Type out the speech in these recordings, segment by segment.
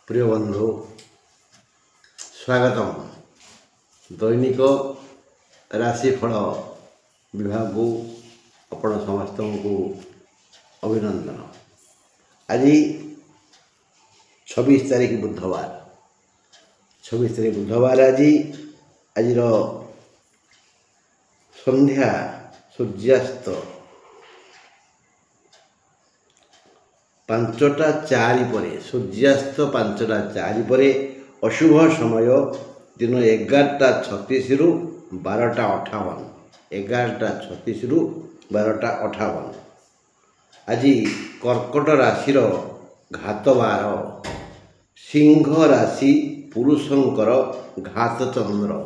प्रिय बंधु स्वागतम दैनिक राशिफल विभाग को आपण समस्त को अभिनंदन। आज 26 तारीख बुधवार 26 तारीख बुधवार आज संध्या सूर्यास्त 5:04 पर सूर्यास्त 5:04 पर अशुभ समय दिन 11:36 रु 12:58 11:36 रु 12:58। आज कर्कट राशि घातवार सिंह राशि पुरुषंकर घात चंद्र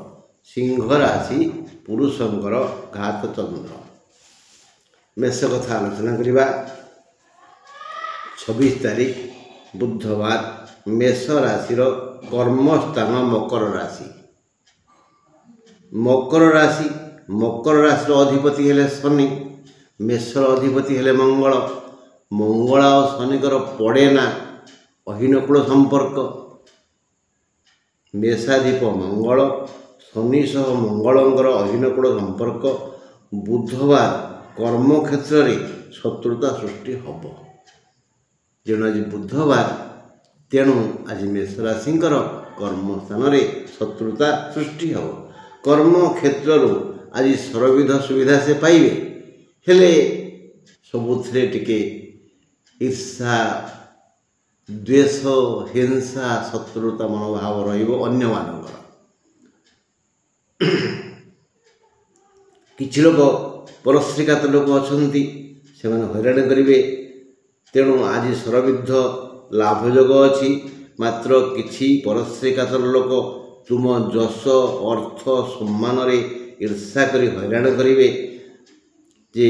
सिंह राशि पुरुषंकर घात चंद्र। मेष कथा आलोचना करवा। 26 तारीख बुधवार मेष राशि कर्मस्थान मकर राशि मकर राशि अधिपति हेले शनि, मेषर अधिपति हेले मंगल। मंगल और शनिकर पड़ेना अहिनकूल संपर्क। मेषाधिप मंगल शनि सह मंगलंकर अहिनकूल संपर्क। बुधवार कर्म क्षेत्र में शत्रुता सृष्टि हम जेणु आज बुधवार तेणु आज मेष राशि कर्मस्थान शत्रुता सृष्टि हम। कर्म क्षेत्र आज सर्वविध सुविधा से पाइबे हेले सबुथिरे टिके ईर्षा द्वेष हिंसा शत्रुता मनोभाव रहिबो। अन्य मानकर किछि लोक परश्रीकात लोक अछंती से हैरान करिवे। तेणु आज सर्वविध लाभयोग अच्छी मात्र किछि परश्रीकातर लोक तुम जश अर्थ सम्मान ईर्षा करी हैरान करेंगे। जे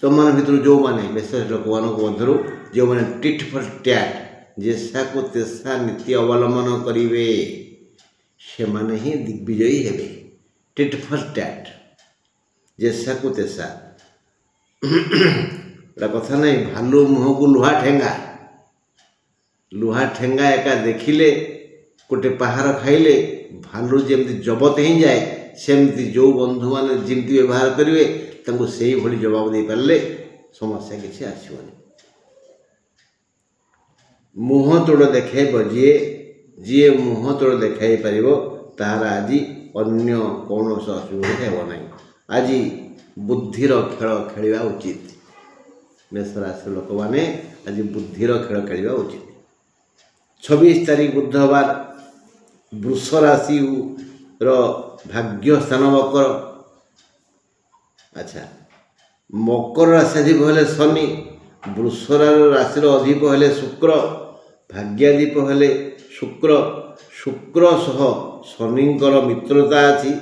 तुम भर जो मैंने विशेष लोक मध्य जो मैंने टिट फॉर टैट जेसा को तेसा नीति अवलंबन करेंगे से माने ही दिग्विजयी हेबे। टिट फॉर टैट जेसा को तेसा कथा नहीं। भालू मुह को लुहा ठेंगा एका देखिले गोटे पहाड़ खाइले भालू जमती जबत ही जाए सेमती जो बंधु मैंने जमती व्यवहार करेंगे तांको सेही भली जवाब दे पारे समस्या किसी आसबनी। मुह तोड़ देखाइब जी मुह तोड़ देखाई पार तार आज अन्य कौन असुविधा हेब ना। आज बुद्धिर खेल खेलवा उचित। मेष राशि लोक मैंने आज बुद्धिर खेल खेलवा उचित। 26 तारीख बुधवार वृष राशि भाग्य स्थान मकर। अच्छा मकर राशि अधिप हेले शनि, वृष राशि अधिप हेले शुक्र, भाग्याधिप हेले शुक्र। शुक्र सह शनिंकर मित्रता अच्छी।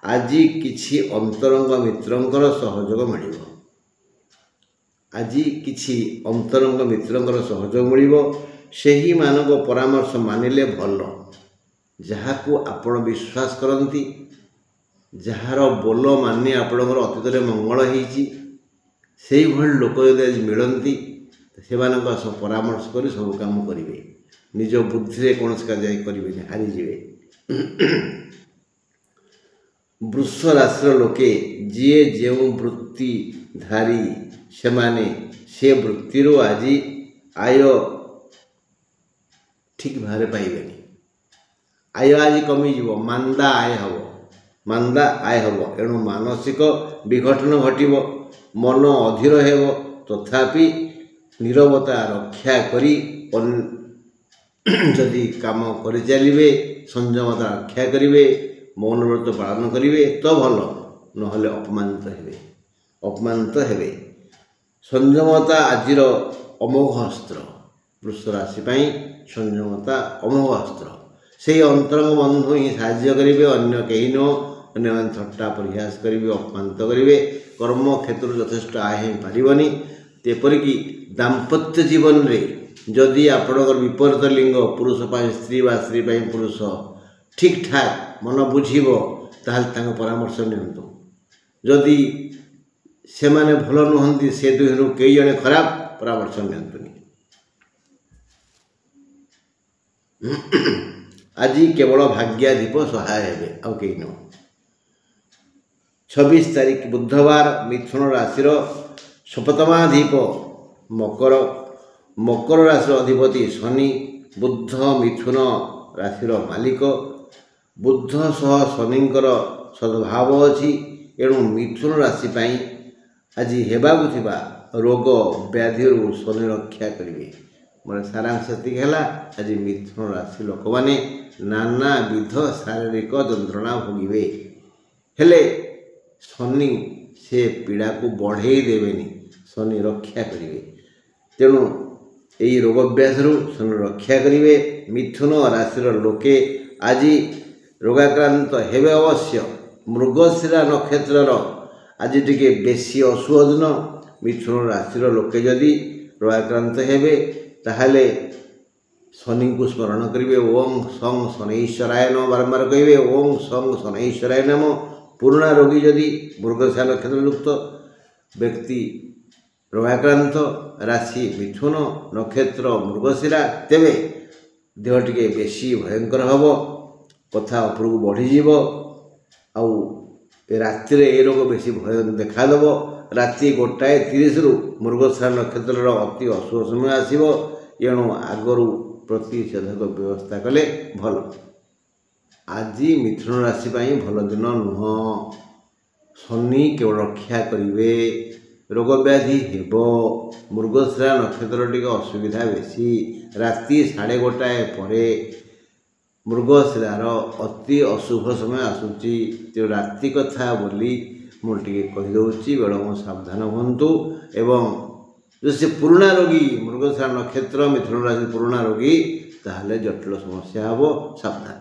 आज किछि अंतरंग मित्रंकर सहयोग मिलिबो। आज किछि अंतरंग मित्रंकर सहयोग मिलिबो। सेही मानक परामर्श मानिले भल। जहाकू आपण विश्वास करती जार बोल मानि आपणकर अतीत मंगल होती से भली लोक यदि आज मिलती से परामर्श कर सब काम करेंगे। निज बुद्धि कौन कार्य करेंगे हारीजे। वृष राशि लोके जी जो वृत्तिधारी से वृत्ति आज आय ठीक भाव पाइबे। आय आज कमिज मांदा आय हम एणु मानसिक विघटन घटव मन अधीर हेब। तथापि नीरवता रक्षा करी जदि काम कर चलिए संयमता रक्षा करेंगे मौनव्रत पालन करेंगे तो भल नहले अपमानित हेबे। संयमता आजिर अमोघ अस्त्र। वृष राशि संयमता अमोघ अस्त्र। से अंतरंग बंधु ही साहाय्य करेंगे अन्य कहीं नो अन्य थट्टा परिहास करेंगे अपमानित करेंगे। कर्म क्षेत्र यथेष्ट आय पारबनी। तेपरिक दाम्पत्य जीवन में जदि आपणकर विपरीत लिंग पुरुष पाई स्त्री व स्त्री पाई पुरुष ठीक ठाक मन बुझीब ताल परामर्श नियंतु। जदि से माने भल नुहंती से दुहिनु कई जने खराब परामर्श नियंतुनी। आज केवल भाग्यादीप सहाय हेबे आउ कहीं नुह। 26 तारीख बुधवार मिथुन राशि सप्तमाधिप मकर, मकर राशि अधिपति शनि, बुध मिथुन राशि मालिक, बुध सह शनिंकर सद्भाव अच्छी। एणु मिथुन राशि पाई आज हेबाकु थिबा रोग व्याधि शनि रक्षा करेंगे। मोर सारांश है आज मिथुन राशि लोक मैंने नाना विध शारीरिक जंत्रणा भोगे, हेले शनि से पीड़ा को बढ़े देवेनि, शनि रक्षा करेंगे। तेणु यही रोग व्याधि शनि रक्षा करेंगे। मिथुन राशि लोके आज रोगाक्रांत हेबे अवश्य। मृगशिरा नक्षत्र आज टिके बेसी अशुभ दिन। मिथुन राशि लोके जदि रोगाक्रांत हेबे ताहले शनि को स्मरण करेंगे। ओं सं शनैश्वराय नमः बारंबार कहे। ओं सं शनैश्वराय नमः। पुराणा रोगी जदि मृगशिरा नक्षत्र युक्त व्यक्ति रोगाक्रांत राशि मिथुन नक्षत्र मृगशिरा, तेबे देह टिके बेसी भयंकर हम, कथा उपरको बढ़ीज। आउ राति ए रोग बेसी भय देखादेव। राति 1:30 मृगशिरा नक्षत्र अति अशुभ समय आसो। एणु आगरू प्रतिषेधक व्यवस्था कले भल। आज मिथुन राशि भल दिन नुह। शनि केवल रक्षा करेंगे, रोग व्याधि हेब। मृगशिरा नक्षत्र टिके असुविधा बेसी। राति 1:30 पर मृगशिरार अति अशुभ समय आसूची। तो राति कथा बोली मुझे कहीदे बेड़ सावधान हूँ। एवं जो से पुराणा रोगी मृगशिरा नक्षत्र मिथुन राशि पुराणा रोगी ताहले जटिल समस्या हम, सावधान।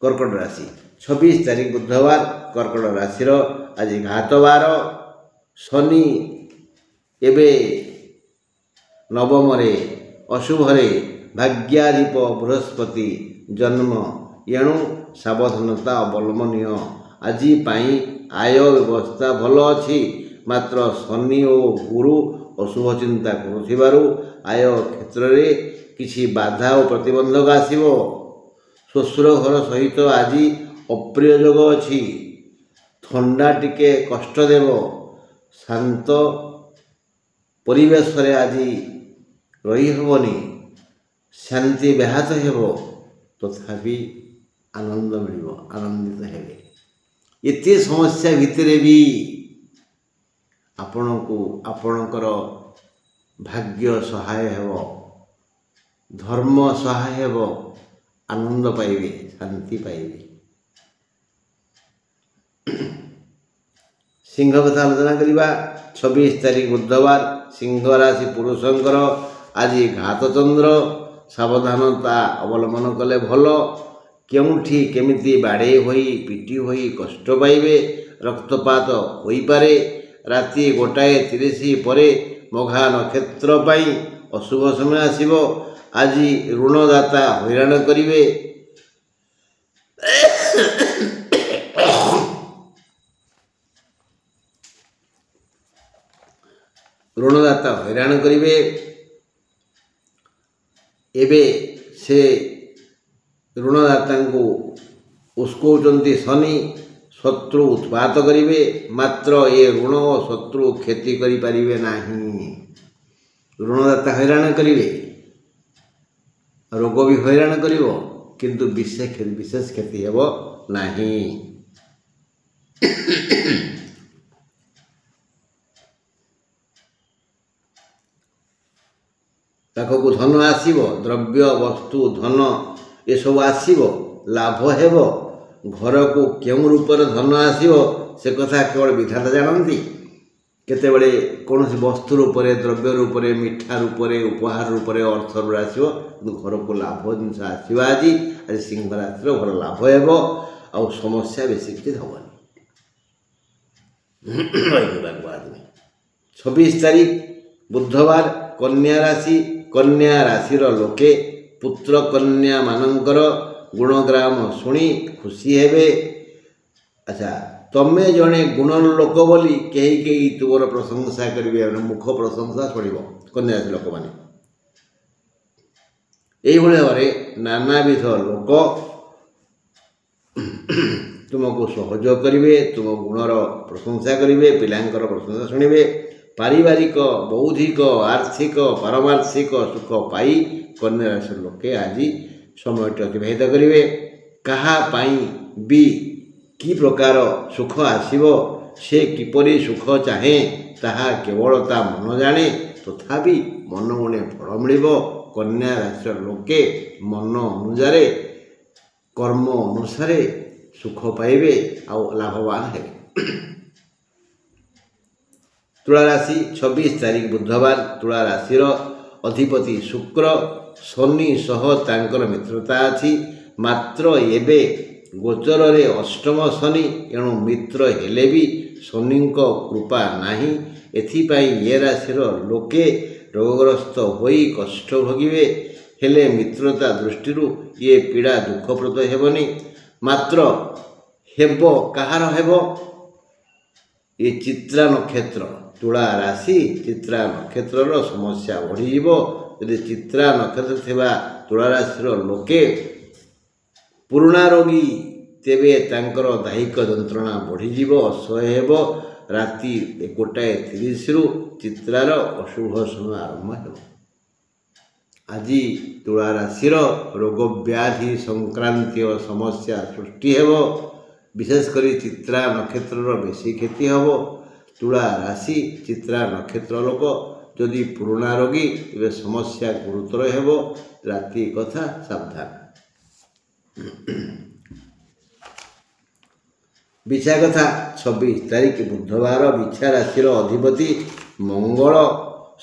कर्कट राशि 26 तारीख बुधवार कर्कट राशि आज घातवार। शनि एबे नवम अशुभ भाग्यादीप बृहस्पति जन्म, एणु सावधानता अवलंबनीय। आज पाई आय व्यवस्था भल अच्छी, मात्र शनि और गुरु अशुभ चिंता करुथिबारु आय क्षेत्र में किसी बाधा और प्रतिबंधक आसीबो। श्वशुर घर सहित आज अप्रिय जोग अच्छी। थंडा टिके कष्ट देव। शांत परिवेश रे आज रही हेबनी, शांति व्याहत हेब, तथापि आनंद मिल, आनंदित हेबे। एते समस्या भितरे भी आपण को आपणकर भाग्य सहाय हेब, धर्म सहाय हेब, आनंद पाइबे, शांति पाइबे। सिंह कथा आलोचना करवा। 26 तारीख बुधवार सिंह राशि पुरुषंकर आज घात चंद्र। सावधानता अवलंबन कले भल। केउठी केमिति बाड़े होई पिटी होई कष्ट पाइबे, रक्तपात होई पारे। राति 1:30 पर मघा नक्षत्र पाई अशुभ समय आसीबो। आज ऋणदाता हैरान करिवे। ऋणदाता हैरान करिवे। एबे से ऋणदाता को उस्कौचंती शनि, शत्रु उत्पात करिवे। मात्र ये ऋण शत्रु क्षति करि परिवे नाही। ऋणदाता हैरान करिवे, रोग भी हैरान करिवो, किंतु विशेष क्षति हेबो नाही। पाखक धन आसीबो, द्रव्य वस्तु धन ये सब आसीबो, लाभ हेबो। घर को केउं रूपर धन आसीबो से कथा केवल विधाता जानती। केतेबेले कौन वस्तु रूपरे, द्रव्य रूपरे, मिठा रूपरे, उपहार रूपरे अर्थ आसो, घर को लाभ जिनस आसवा। आज सिंह राशि भल लाभ हेबो, आ समस्या बेसी किसी हेबनी। 26 तारीख बुधवार कन्या राशि। कन्या राशि लोके पुत्र कन्या मानकर गुणग्राम शुणी खुशी हेबे। अच्छा, तमे जड़े गुण लोक बोली कहीं तुमर प्रशंसा करेंगे, मुख प्रशंसा शुणव कन्या राशि लोक मैंने। ଏଇଭଳି ଭାବରେ ନାନାବିଧ ଲୋକ ତୁମକୁ ସହଯୋଗ କରିବେ, ତୁମ ଗୁଣର ପ୍ରଶଂସା କରିବେ, ପିଲାଙ୍କର ପ୍ରଶଂସା ଶୁଣିବେ। ପାରିବାରିକ, ବୌଦ୍ଧିକ, ଆର୍ଥିକ, ପାରମାର୍ଥିକ ସୁଖ ପାଇ କନ୍ୟା ରାଶିର ଲୋକେ ଆଜି ସମୟଟି ଅତିବାହିତ କରିବେ। କାହା ପାଇଁ ବି କି ପ୍ରକାର ସୁଖ ଆସିବ, ସେ କିପରି ସୁଖ ଚାହେଁ ତାହା କେବଳ ତା ମନ ଜାଣେ। ତଥାପି ମନମୁନେ ଫଳ ମିଳିବ। କନ୍ୟା ରାଶିର ଲୋକେ ମନ ଅନୁସାରେ, କର୍ମ ଅନୁସାରେ ସୁଖ ପାଇବେ ଆଉ ଲାଭବାନ ହେବେ। ତୁଳା ରାଶି 26 ତାରିଖ ବୁଧବାର। ତୁଳା ରାଶିର ଅଧିପତି ଶୁକ୍ର, ଶନି ସହ ତାଙ୍କର ମିତ୍ରତା ଅଛି। ମାତ୍ର ଏବେ ଗୋଚରରେ ଅଷ୍ଟମ ଶନି, ଏଣୁ ମିତ୍ର ହେଲେ ବି ଶନିଙ୍କ କୃପା ନାହିଁ। ଏଥିପାଇଁ ଏ ରାଶିର ଲୋକେ ରୋଗଗ୍ରସ୍ତ ହୋଇ କଷ୍ଟ ଭୋଗିବେ। ହେଲେ ମିତ୍ରତା ଦୃଷ୍ଟିରୁ ଏ ପୀଡ଼ା ଦୁଃଖପ୍ରଦ ହେବନି। ମାତ୍ର ହେବ କାହାର ହେବ? ଏ ଚିତ୍ରା ନକ୍ଷତ୍ର, ତୁଳା ରାଶି ଚିତ୍ରା ନକ୍ଷତ୍ରର ସମସ୍ୟା ବଢ଼ିଯିବ। ଯଦି ଚିତ୍ରା ନକ୍ଷତ୍ର ଥିବା ତୁଳା ରାଶିର ଲୋକେ ପୁରୁଣା ରୋଗୀ, ତେବେ ତାଙ୍କର ଦାହିକ ଯନ୍ତ୍ରଣା ବଢ଼ିଯିବ, ଅସହ୍ୟ ହେବ। ରାତି 1:30ରୁ ଚିତ୍ରାର ଅଶୁଭ ସମୟ ଆରମ୍ଭ ହେବ। ଆଜି ତୁଳା ରାଶିର ରୋଗ ବ୍ୟାଧି ସଂକ୍ରାନ୍ତୀୟ ସମସ୍ୟା ସୃଷ୍ଟି ହେବ। ବିଶେଷ କରି ଚିତ୍ରା ନକ୍ଷତ୍ରର ବେଶୀ କ୍ଷତି ହେବ। ତୁଳା ରାଶି ଚିତ୍ରା ନକ୍ଷତ୍ର ଲୋକ ଯଦି ପୁରୁଣା ରୋଗୀ, ତେବେ ସମସ୍ୟା ଗୁରୁତର ହେବ। ରାତି କଥା ସାବଧାନ। ବିଛା କଥା 26 ତାରିଖ ବୁଧବାର। ବିଛା ରାଶିର ଅଧିପତି ମଙ୍ଗଳ,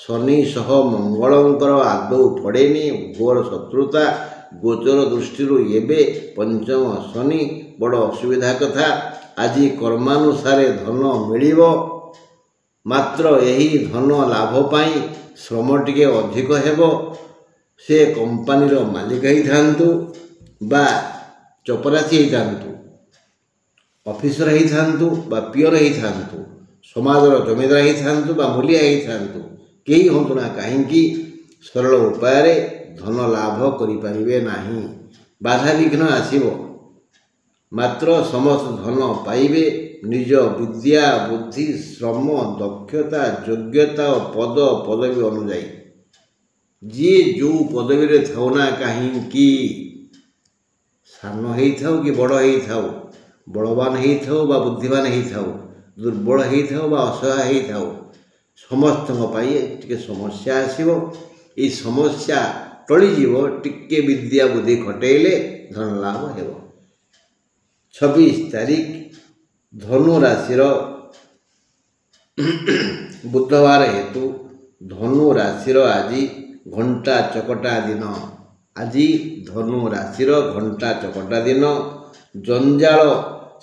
ଶନି ସହ ମଙ୍ଗଳଙ୍କର ଆଦୌ ପଡ଼େନି, ଘୋର ଶତ୍ରୁତା। ଗୋଚର ଦୃଷ୍ଟିରୁ ଏବେ ପଞ୍ଚମ ଶନି, ବଡ଼ ଅସୁବିଧା କଥା। ଆଜି କର୍ମାନୁସାରେ ଧନ ମିଳିବ, ମାତ୍ର ଏହି ଧନ ଲାଭ ପାଇଁ ଶ୍ରମ ଟିକେ ଅଧିକ ହେବ। ସେ କମ୍ପାନୀର ମାଲିକ ହେଇଥାନ୍ତୁ ବା ଚପରାସି ହେଇଥାନ୍ତୁ, ଅଫିସର ହେଇଥାନ୍ତୁ ବା ପିଅର ହେଇଥାନ୍ତୁ, ସମାଜର ଜମିଦାର ହେଇଥାନ୍ତୁ ବା ମୂଲିଆ ହେଇଥାନ୍ତୁ, କେହି ହୁଅନ୍ତୁ ନା କାହିଁକି ସରଳ ଉପାୟରେ ଧନ ଲାଭ କରିପାରିବେ ନାହିଁ। ବାଧାବିଘ୍ନ ଆସିବ, ମାତ୍ର ସମସ୍ତ ଧନ ପାଇବେ ନିଜ ବିଦ୍ୟା, ବୁଦ୍ଧି, ଶ୍ରମ, ଦକ୍ଷତା, ଯୋଗ୍ୟତା ଓ ପଦ ପଦବୀ ଅନୁଯାୟୀ। ଯିଏ ଯେଉଁ ପଦବୀରେ ଥାଉ ନା କାହିଁକି, ସାନ ହେଇଥାଉ କି ବଡ଼ ହେଇଥାଉ, ବଳବାନ ହେଇଥାଉ ବା ବୁଦ୍ଧିମାନ ହେଇଥାଉ, ଦୁର୍ବଳ ହେଇଥାଉ ବା ଅସହାୟ ହେଇଥାଉ, ସମସ୍ତଙ୍କ ପାଇଁ ଟିକେ ସମସ୍ୟା ଆସିବ। ଏହି ସମସ୍ୟା ଟଳିଯିବ ଟିକେ ବିଦ୍ୟା ବୁଦ୍ଧି ଖଟେଇଲେ, ଧନ ଲାଭ ହେବ। 26 ତାରିଖ ଧନୁ ରାଶିର ବୁଧବାର ହେତୁ ଧନୁ ରାଶିର ଆଜି ଘଣ୍ଟା ଚକଟା ଦିନ। ଆଜି ଧନୁ ରାଶିର ଘଣ୍ଟା ଚକଟା ଦିନ। ଜଞ୍ଜାଳ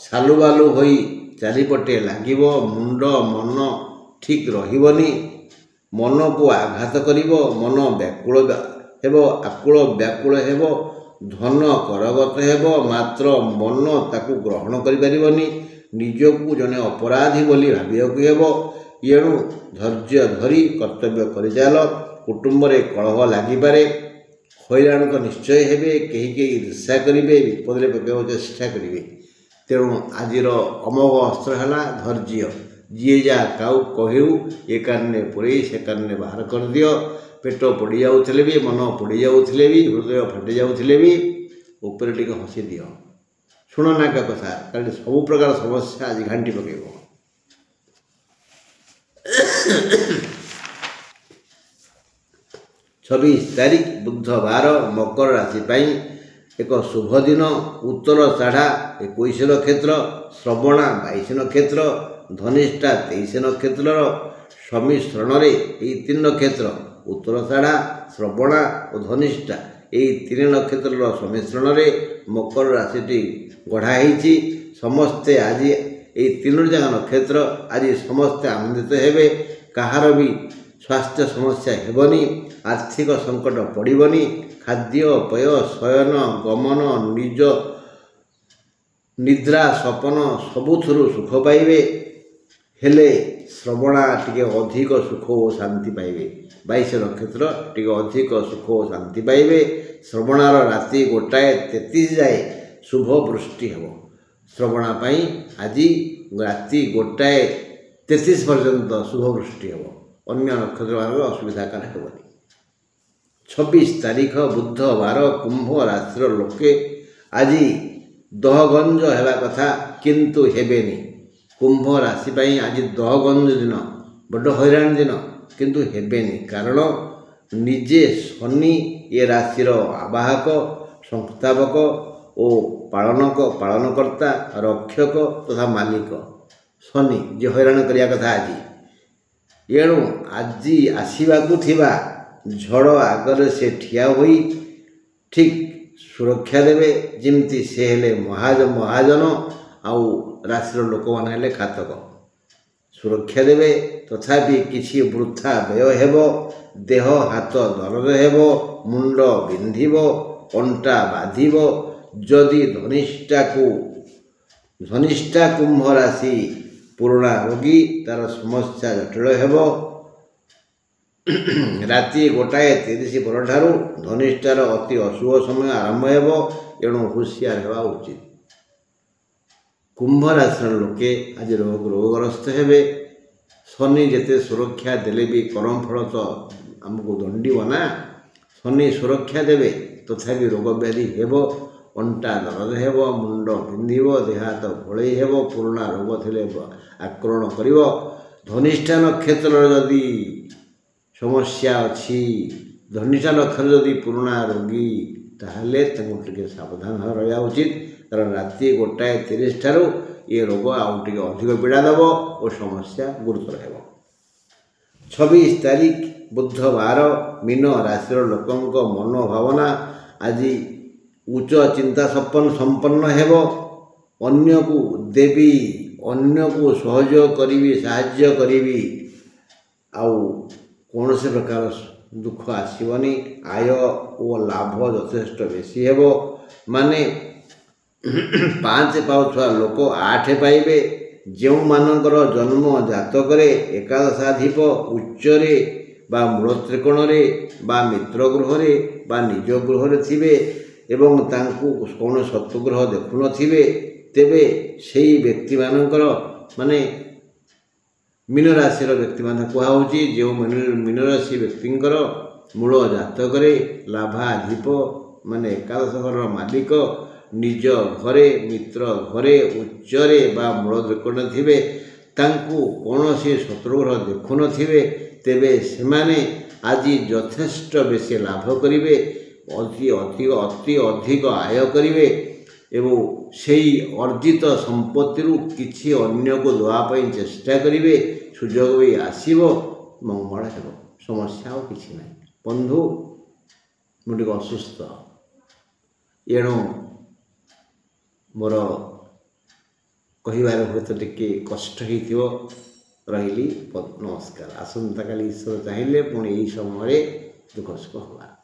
ସାଲୁବାଲୁ ହୋଇ ଚାରିପଟେ ଲାଗିବ। ମୁଣ୍ଡ ମନ ଠିକ୍ ରହିବନି। ମନକୁ ଆଘାତ କରିବ। ମନ ବ୍ୟାକୁଳ ହେବ, ଆକୁଳ ବ୍ୟାକୁଳ ହେବ। ଧନ କରଗତ ହେବ, ମାତ୍ର ମନ ତାକୁ ଗ୍ରହଣ କରିପାରିବନି। ନିଜକୁ ଜଣେ ଅପରାଧୀ ବୋଲି ଭାବିବାକୁ ହେବ। ଏଣୁ ଧୈର୍ଯ୍ୟ ଧରି କର୍ତ୍ତବ୍ୟ କରିଚାଲ। କୁଟୁମ୍ବରେ କଳହ ଲାଗିପାରେ, ହଇରାଣ ତ ନିଶ୍ଚୟ ହେବେ। କେହି କେହି ଈର୍ଷା କରିବେ, ବିପଦରେ ପକାଇବାକୁ ଚେଷ୍ଟା କରିବେ। ତେଣୁ ଆଜିର ଅମୋଘ ଅସ୍ତ୍ର ହେଲା ଧୈର୍ଯ୍ୟ। ଯିଏ ଯାହା କହିଉ, ଏ କାନରେ ପୁରେଇ ସେ କାନରେ ବାହାର କରିଦିଅ। ପେଟ ପୋଡ଼ିଯାଉଥିଲେ ବି, ମନ ପୋଡ଼ିଯାଉଥିଲେ ବି, ହୃଦୟ ଫାଟି ଯାଉଥିଲେ ବି ଉପରେ ଟିକେ ହସି ଦିଅ। ଶୁଣ ନା କଥା, କାରଣ ସବୁ ପ୍ରକାର ସମସ୍ୟା ଆଜି ଘାଣ୍ଟି ପକାଇବ। 26 ତାରିଖ ବୁଧବାର ମକର ରାଶି ପାଇଁ ଏକ ଶୁଭ ଦିନ। ଉତ୍ତର ଷାଢ଼ା 21 ନକ୍ଷତ୍ର, ଶ୍ରବଣା 22 ନକ୍ଷତ୍ର, ଧନିଷ୍ଠା 23 ନକ୍ଷତ୍ରର ସମ୍ମିଶ୍ରଣରେ ଏହି 3 ନକ୍ଷତ୍ର, ଉତ୍ତର ଷାଢ଼ା, ଶ୍ରବଣା ଓ ଧନିଷ୍ଠା, ଏହି 3 ନକ୍ଷତ୍ରର ସମ୍ମିଶ୍ରଣରେ ମକର ରାଶିଟି ଗଢ଼ା ହେଇଛି। ସମସ୍ତେ ଆଜି ଏହି 3ଟି ଯାକ ନକ୍ଷତ୍ର ଆଜି ସମସ୍ତେ ଆନନ୍ଦିତ ହେବେ। କାହାର ବି ସ୍ୱାସ୍ଥ୍ୟ ସମସ୍ୟା ହେବନି, ଆର୍ଥିକ ସଙ୍କଟ ପଡ଼ିବନି। ଖାଦ୍ୟ ପେୟ, ଶୟନ ଗମନ, ନିଜ ନିଦ୍ରା ସ୍ୱପନ ସବୁଥିରୁ ସୁଖ ପାଇବେ। ହେଲେ ଶ୍ରବଣା ଟିକେ ଅଧିକ ସୁଖ ଓ ଶାନ୍ତି ପାଇବେ। 22 ନକ୍ଷତ୍ର ଟିକେ ଅଧିକ ସୁଖ ଓ ଶାନ୍ତି ପାଇବେ। ଶ୍ରବଣାର ରାତି 1:33 ଯାଏ ଶୁଭ ବୃଷ୍ଟି ହେବ। ଶ୍ରବଣା ପାଇଁ ଆଜି ରାତି 1:33 ପର୍ଯ୍ୟନ୍ତ ଶୁଭ ବୃଷ୍ଟି ହେବ। ଅନ୍ୟ ନକ୍ଷତ୍ରମାନଙ୍କର ଅସୁବିଧା କାରଣ ହେବନି। 26 ତାରିଖ ବୁଧବାର କୁମ୍ଭ ରାଶିର ଲୋକେ ଆଜି ଦହଗଞ୍ଜ ହେବା କଥା କିନ୍ତୁ ହେବେନି। କୁମ୍ଭ ରାଶି ପାଇଁ ଆଜି ଦହଗଞ୍ଜ ଦିନ, ବଡ଼ ହଇରାଣ ଦିନ, କିନ୍ତୁ ହେବେନି। କାରଣ ନିଜେ ଶନି ଏ ରାଶିର ଆବାହକ, ସଂସ୍ଥାପକ ଓ ପାଳନକର୍ତ୍ତା, ରକ୍ଷକ ତଥା ମାଲିକ ଶନି, ଯେ ହଇରାଣ କରିବା କଥା ଆଜି। ଏଣୁ ଆଜି ଆସିବାକୁ ଥିବା ଝଡ଼ ଆଗରେ ସେ ଠିଆ ହୋଇ ଠିକ୍ ସୁରକ୍ଷା ଦେବେ, ଯେମିତି ସେ ହେଲେ ମହାଜନ ଆଉ ରାଶିର ଲୋକମାନେ ହେଲେ ଘାତକ। ସୁରକ୍ଷା ଦେବେ, ତଥାପି କିଛି ବୃଥା ବ୍ୟୟ ହେବ। ଦେହ ହାତ ଦରଜ ହେବ, ମୁଣ୍ଡ ବିନ୍ଧିବ, ଅଣ୍ଟା ବାଧିବ। ଯଦି ଧନିଷ୍ଠା କୁମ୍ଭ ରାଶି ପୁରୁଣା ରୋଗୀ, ତାର ସମସ୍ୟା ଜଟିଳ ହେବ। ରାତି 1:30 ପରଠାରୁ ଧନିଷ୍ଠାର ଅତି ଅଶୁଭ ସମୟ ଆରମ୍ଭ ହେବ। ଏଣୁ ହୁସିଆର ହେବା ଉଚିତ। କୁମ୍ଭ ରାଶିର ଲୋକେ ଆଜି ରୋଗଗ୍ରସ୍ତ ହେବେ। ଶନି ଯେତେ ସୁରକ୍ଷା ଦେଲେ ବି କର୍ମଫଳ ତ ଆମକୁ ଦଣ୍ଡିବ ନା। ଶନି ସୁରକ୍ଷା ଦେବେ, ତଥାପି ରୋଗ ବ୍ୟାଧି ହେବ। ଅଣ୍ଟା ଦରଜ ହେବ, ମୁଣ୍ଡ ବିନ୍ଧିବ, ଦେହ ହାତ ଘୋଳେଇ ହେବ, ପୁରୁଣା ରୋଗ ଥିଲେ ଆକ୍ରମଣ କରିବ। ଧନିଷ୍ଠା ନକ୍ଷତ୍ରର ଯଦି ସମସ୍ୟା ଅଛି, ଧନିଷ୍ଠା ନକ୍ଷତ୍ର ଯଦି ପୁରୁଣା ରୋଗୀ, ତାହେଲେ ତାଙ୍କୁ ଟିକେ ସାବଧାନ ରହିବା ଉଚିତ। କାରଣ ରାତି 1:30 ଠାରୁ ଏ ରୋଗ ଆଉ ଟିକେ ଅଧିକ ପୀଡ଼ା ଦେବ ଓ ସମସ୍ୟା ଗୁରୁତର ହେବ। 26 ତାରିଖ ବୁଧବାର ମୀନ ରାଶିର ଲୋକଙ୍କ ମନୋଭାବନା ଆଜି ଉଚ୍ଚ ଚିନ୍ତା ସମ୍ପନ୍ନ ହେବ। ଅନ୍ୟକୁ ଦେବି, ଅନ୍ୟକୁ ସହଯୋଗ କରିବି, ସାହାଯ୍ୟ କରିବି, ଆଉ କୌଣସି ପ୍ରକାର ଦୁଃଖ ଆସିବନି। ଆୟ ଓ ଲାଭ ଯଥେଷ୍ଟ ବେଶୀ ହେବ। ମାନେ 5 ପାଉଥିବା ଲୋକ 8 ପାଇବେ। ଯେଉଁମାନଙ୍କର ଜନ୍ମ ଜାତକରେ ଏକାଦଶାଧିପ ଉଚ୍ଚରେ ବା ମୂଳ ତ୍ରିକୋଣରେ ବା ମିତ୍ର ଗୃହରେ ବା ନିଜ ଗୃହରେ ଥିବେ ଏବଂ ତାଙ୍କୁ କୌଣସି ଶତ୍ରୁଗ୍ରହ ଦେଖୁନଥିବେ, ତେବେ ସେହି ବ୍ୟକ୍ତିମାନଙ୍କର, ମାନେ ମୀନ ରାଶିର ବ୍ୟକ୍ତିମାନେ କୁହାହେଉଛି, ଯେଉଁ ମୀନ ରାଶି ବ୍ୟକ୍ତିଙ୍କର ମୂଳ ଜାତକରେ ଲାଭାଧିପ, ମାନେ ଏକାଦଶ ଘରର ମାଲିକ, ନିଜ ଘରେ, ମିତ୍ର ଘରେ, ଉଚ୍ଚରେ ବା ମୂଳ ତ୍ରିକୋଣରେ ଥିବେ, ତାଙ୍କୁ କୌଣସି ଶତ୍ରୁଗ୍ରହ ଦେଖୁନଥିବେ, ତେବେ ସେମାନେ ଆଜି ଯଥେଷ୍ଟ ବେଶୀ ଲାଭ କରିବେ, ଅତି ଅଧିକ ଆୟ କରିବେ ଏବଂ ସେହି ଅର୍ଜିତ ସମ୍ପତ୍ତିରୁ କିଛି ଅନ୍ୟକୁ ଦେବା ପାଇଁ ଚେଷ୍ଟା କରିବେ। ସୁଯୋଗ ବି ଆସିବ, ମଙ୍ଗଳ ହେବ। ସମସ୍ୟା ଆଉ କିଛି ନାହିଁ। ବନ୍ଧୁ, ମୁଁ ଟିକେ ଅସୁସ୍ଥ, ଏଣୁ ମୋର କହିବାରେ ହୁଏତ ଟିକେ କଷ୍ଟ ହେଇଥିବ। ରହିଲି, ନମସ୍କାର। ଆସନ୍ତାକାଲି ଈଶ୍ୱର ଚାହିଁଲେ ପୁଣି ଏହି ସମୟରେ ଦୁଃଖ ସୁଖ ହେବା।